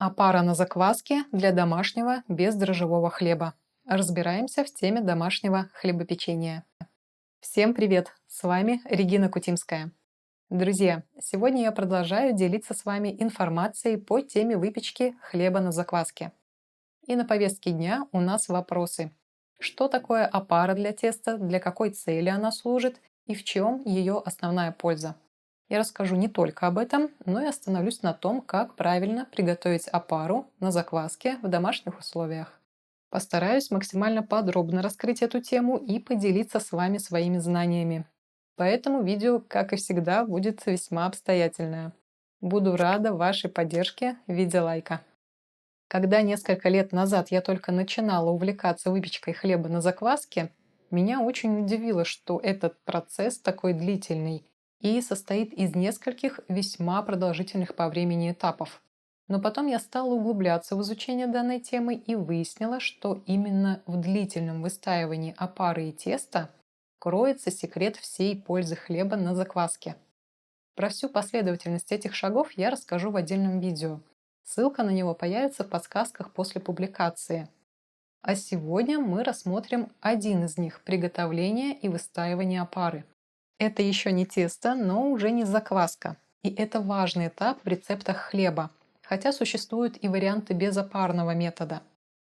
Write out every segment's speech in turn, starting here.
Опара на закваске для домашнего бездрожжевого хлеба. Разбираемся в теме домашнего хлебопечения. Всем привет! С вами Регина Кутимская. Друзья, сегодня я продолжаю делиться с вами информацией по теме выпечки хлеба на закваске. И на повестке дня у нас вопросы. Что такое опара для теста, для какой цели она служит и в чем ее основная польза? Я расскажу не только об этом, но и остановлюсь на том, как правильно приготовить опару на закваске в домашних условиях. Постараюсь максимально подробно раскрыть эту тему и поделиться с вами своими знаниями. Поэтому видео, как и всегда, будет весьма обстоятельное. Буду рада вашей поддержке в виде лайка. Когда несколько лет назад я только начинала увлекаться выпечкой хлеба на закваске, меня очень удивило, что этот процесс такой длительный и состоит из нескольких весьма продолжительных по времени этапов. Но потом я стала углубляться в изучение данной темы и выяснила, что именно в длительном выстаивании опары и теста кроется секрет всей пользы хлеба на закваске. Про всю последовательность этих шагов я расскажу в отдельном видео. Ссылка на него появится в подсказках после публикации. А сегодня мы рассмотрим один из них – приготовление и выстаивание опары. Это еще не тесто, но уже не закваска. И это важный этап в рецептах хлеба, хотя существуют и варианты безопарного метода.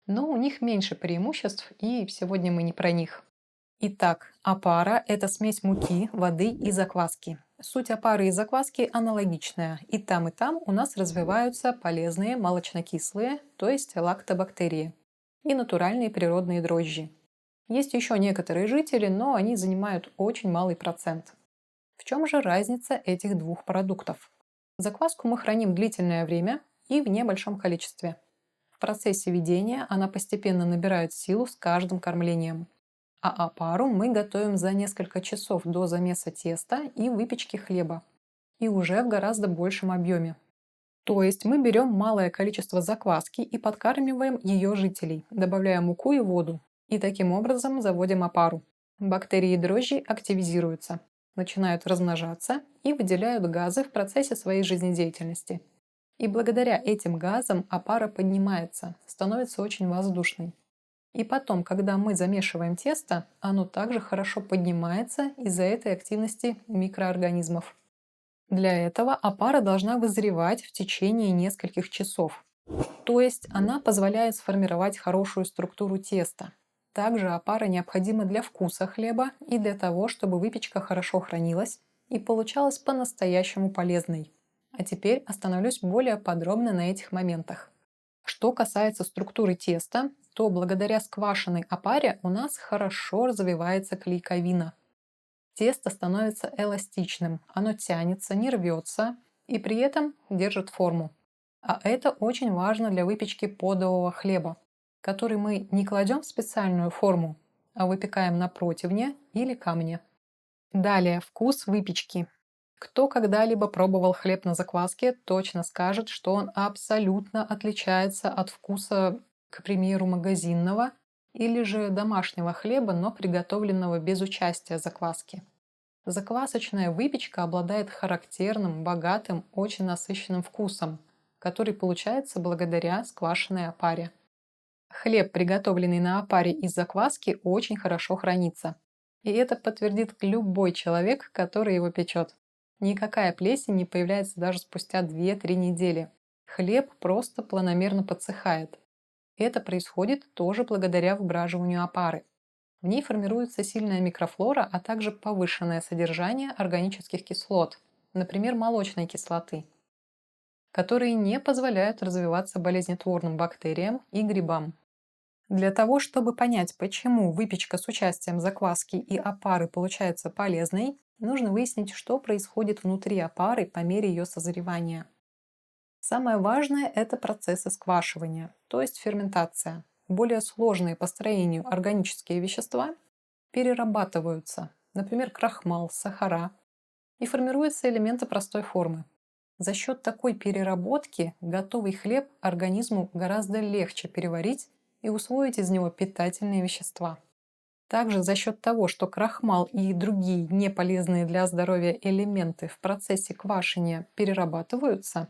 Но у них меньше преимуществ, и сегодня мы не про них. Итак, опара – это смесь муки, воды и закваски. Суть опары и закваски аналогичная. И там у нас развиваются полезные молочнокислые, то есть лактобактерии, и натуральные природные дрожжи. Есть еще некоторые жители, но они занимают очень малый процент. В чем же разница этих двух продуктов? Закваску мы храним длительное время и в небольшом количестве. В процессе ведения она постепенно набирает силу с каждым кормлением. А опару мы готовим за несколько часов до замеса теста и выпечки хлеба. И уже в гораздо большем объеме. То есть мы берем малое количество закваски и подкармливаем ее жителей, добавляя муку и воду. И таким образом заводим опару. Бактерии и дрожжи активизируются, начинают размножаться и выделяют газы в процессе своей жизнедеятельности. И благодаря этим газам опара поднимается, становится очень воздушной. И потом, когда мы замешиваем тесто, оно также хорошо поднимается из-за этой активности микроорганизмов. Для этого опара должна вызревать в течение нескольких часов. То есть она позволяет сформировать хорошую структуру теста. Также опара необходима для вкуса хлеба и для того, чтобы выпечка хорошо хранилась и получалась по-настоящему полезной. А теперь остановлюсь более подробно на этих моментах. Что касается структуры теста, то благодаря сквашенной опаре у нас хорошо развивается клейковина. Тесто становится эластичным, оно тянется, не рвется и при этом держит форму. А это очень важно для выпечки подового хлеба, который мы не кладем в специальную форму, а выпекаем на противне или камне. Далее, вкус выпечки. Кто когда-либо пробовал хлеб на закваске, точно скажет, что он абсолютно отличается от вкуса, к примеру, магазинного или же домашнего хлеба, но приготовленного без участия закваски. Заквасочная выпечка обладает характерным, богатым, очень насыщенным вкусом, который получается благодаря сквашенной опаре. Хлеб, приготовленный на опаре из закваски, очень хорошо хранится. И это подтвердит любой человек, который его печет. Никакая плесень не появляется даже спустя 2-3 недели. Хлеб просто планомерно подсыхает. Это происходит тоже благодаря вбраживанию опары. В ней формируется сильная микрофлора, а также повышенное содержание органических кислот, например, молочной кислоты, которые не позволяют развиваться болезнетворным бактериям и грибам. Для того, чтобы понять, почему выпечка с участием закваски и опары получается полезной, нужно выяснить, что происходит внутри опары по мере ее созревания. Самое важное – это процессы сквашивания, то есть ферментация. Более сложные по строению органические вещества перерабатываются, например, крахмал, сахара, и формируются элементы простой формы. За счет такой переработки готовый хлеб организму гораздо легче переварить и усвоить из него питательные вещества. Также за счет того, что крахмал и другие неполезные для здоровья элементы в процессе квашения перерабатываются,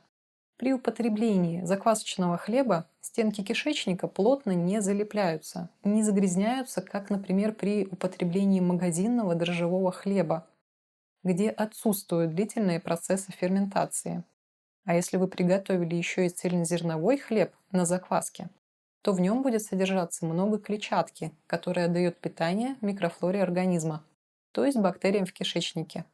При употреблении заквасочного хлеба стенки кишечника плотно не залепляются, не загрязняются, как, например, при употреблении магазинного дрожжевого хлеба, где отсутствуют длительные процессы ферментации. А если вы приготовили еще и цельнозерновой хлеб на закваске, то в нем будет содержаться много клетчатки, которая дает питание микрофлоре организма, то есть бактериям в кишечнике.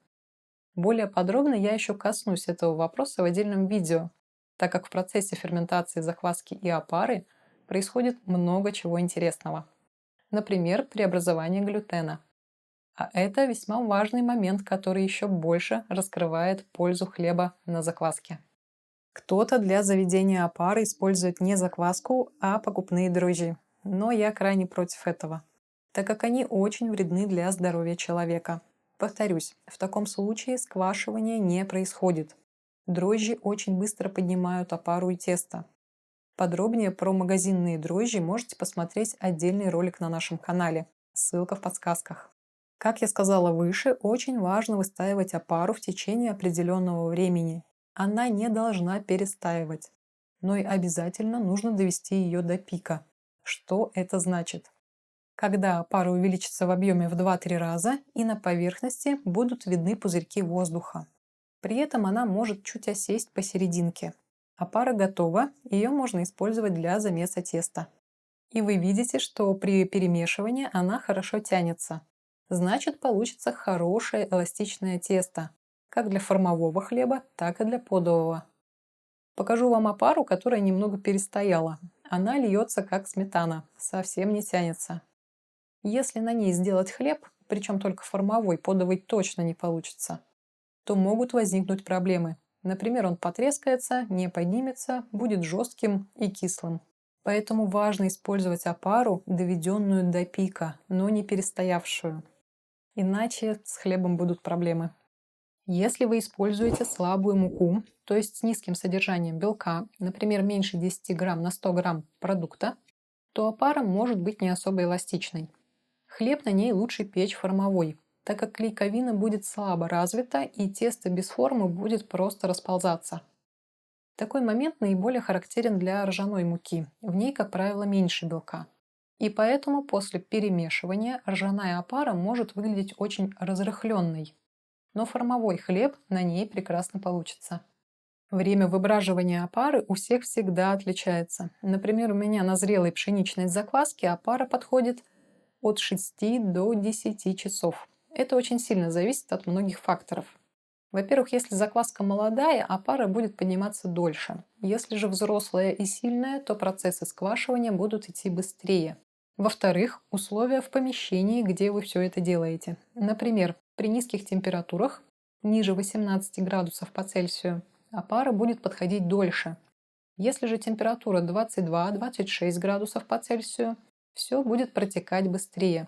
Более подробно я еще коснусь этого вопроса в отдельном видео, так как в процессе ферментации закваски и опары происходит много чего интересного. Например, преобразование глютена. А это весьма важный момент, который еще больше раскрывает пользу хлеба на закваске. Кто-то для заведения опары использует не закваску, а покупные дрожжи. Но я крайне против этого, так как они очень вредны для здоровья человека. Повторюсь, в таком случае сквашивание не происходит. Дрожжи очень быстро поднимают опару и тесто. Подробнее про магазинные дрожжи можете посмотреть отдельный ролик на нашем канале. Ссылка в подсказках. Как я сказала выше, очень важно выстаивать опару в течение определенного времени. Она не должна перестаивать, но и обязательно нужно довести ее до пика. Что это значит? Когда опара увеличится в объеме в 2-3 раза и на поверхности будут видны пузырьки воздуха. При этом она может чуть осесть посерединке. Опара готова, ее можно использовать для замеса теста. И вы видите, что при перемешивании она хорошо тянется. Значит, получится хорошее эластичное тесто, как для формового хлеба, так и для подового. Покажу вам опару, которая немного перестояла. Она льется как сметана, совсем не тянется. Если на ней сделать хлеб, причем только формовой, подовый точно не получится, то могут возникнуть проблемы. Например, он потрескается, не поднимется, будет жестким и кислым. Поэтому важно использовать опару, доведенную до пика, но не перестоявшую. Иначе с хлебом будут проблемы. Если вы используете слабую муку, то есть с низким содержанием белка, например, меньше 10 грамм на 100 грамм продукта, то опара может быть не особо эластичной. Хлеб на ней лучше печь формовой, так как клейковина будет слабо развита и тесто без формы будет просто расползаться. Такой момент наиболее характерен для ржаной муки, в ней, как правило, меньше белка. И поэтому после перемешивания ржаная опара может выглядеть очень разрыхленной, но формовой хлеб на ней прекрасно получится. Время выбраживания опары у всех всегда отличается. Например, у меня на зрелой пшеничной закваске опара подходит от 6 до 10 часов. Это очень сильно зависит от многих факторов. Во-первых, если закваска молодая, опара будет подниматься дольше. Если же взрослая и сильная, то процессы сквашивания будут идти быстрее. Во-вторых, условия в помещении, где вы все это делаете. Например, при низких температурах, ниже 18 градусов по Цельсию, опара будет подходить дольше. Если же температура 22-26 градусов по Цельсию, все будет протекать быстрее.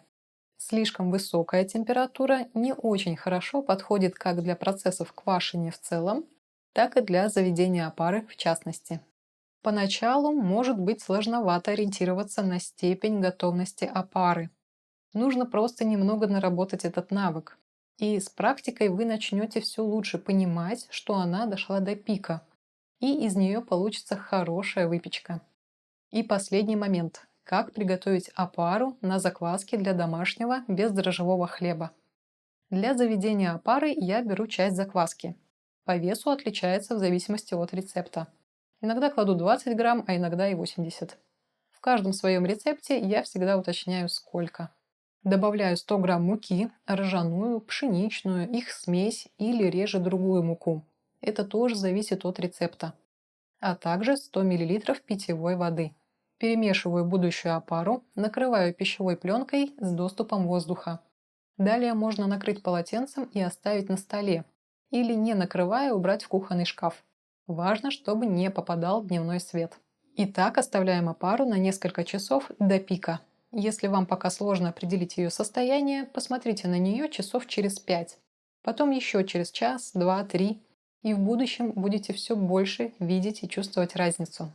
Слишком высокая температура не очень хорошо подходит как для процессов квашения в целом, так и для заведения опары в частности. Поначалу может быть сложновато ориентироваться на степень готовности опары. Нужно просто немного наработать этот навык. И с практикой вы начнете все лучше понимать, что она дошла до пика, и из нее получится хорошая выпечка. И последний момент. Как приготовить опару на закваске для домашнего бездрожжевого хлеба. Для заведения опары я беру часть закваски. По весу отличается в зависимости от рецепта. Иногда кладу 20 грамм, а иногда и 80. В каждом своем рецепте я всегда уточняю сколько. Добавляю 100 грамм муки, ржаную, пшеничную, их смесь или реже другую муку. Это тоже зависит от рецепта. А также 100 мл питьевой воды. Перемешиваю будущую опару, накрываю пищевой пленкой с доступом воздуха. Далее можно накрыть полотенцем и оставить на столе. Или не накрывая убрать в кухонный шкаф. Важно, чтобы не попадал дневной свет. И так оставляем опару на несколько часов до пика. Если вам пока сложно определить ее состояние, посмотрите на нее часов через 5. Потом еще через час, 2, 3. И в будущем будете все больше видеть и чувствовать разницу.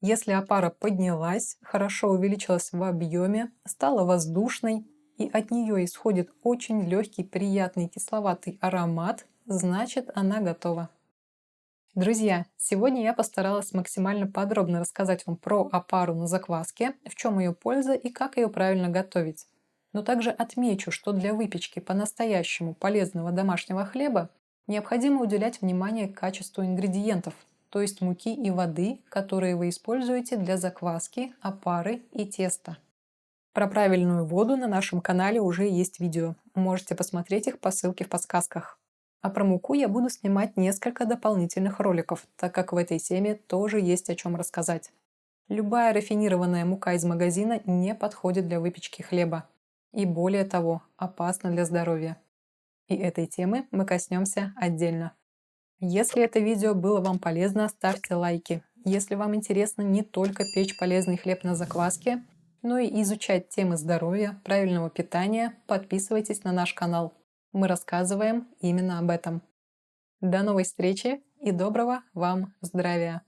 Если опара поднялась, хорошо увеличилась в объеме, стала воздушной и от нее исходит очень легкий, приятный кисловатый аромат, значит, она готова. Друзья, сегодня я постаралась максимально подробно рассказать вам про опару на закваске, в чем ее польза и как ее правильно готовить. Но также отмечу, что для выпечки по-настоящему полезного домашнего хлеба необходимо уделять внимание качеству ингредиентов, то есть муки и воды, которые вы используете для закваски, опары и теста. Про правильную воду на нашем канале уже есть видео. Можете посмотреть их по ссылке в подсказках. А про муку я буду снимать несколько дополнительных роликов, так как в этой теме тоже есть о чем рассказать. Любая рафинированная мука из магазина не подходит для выпечки хлеба. И более того, опасна для здоровья. И этой темы мы коснемся отдельно. Если это видео было вам полезно, ставьте лайки. Если вам интересно не только печь полезный хлеб на закваске, но и изучать темы здоровья, правильного питания, подписывайтесь на наш канал. Мы рассказываем именно об этом. До новой встречи и доброго вам здравия!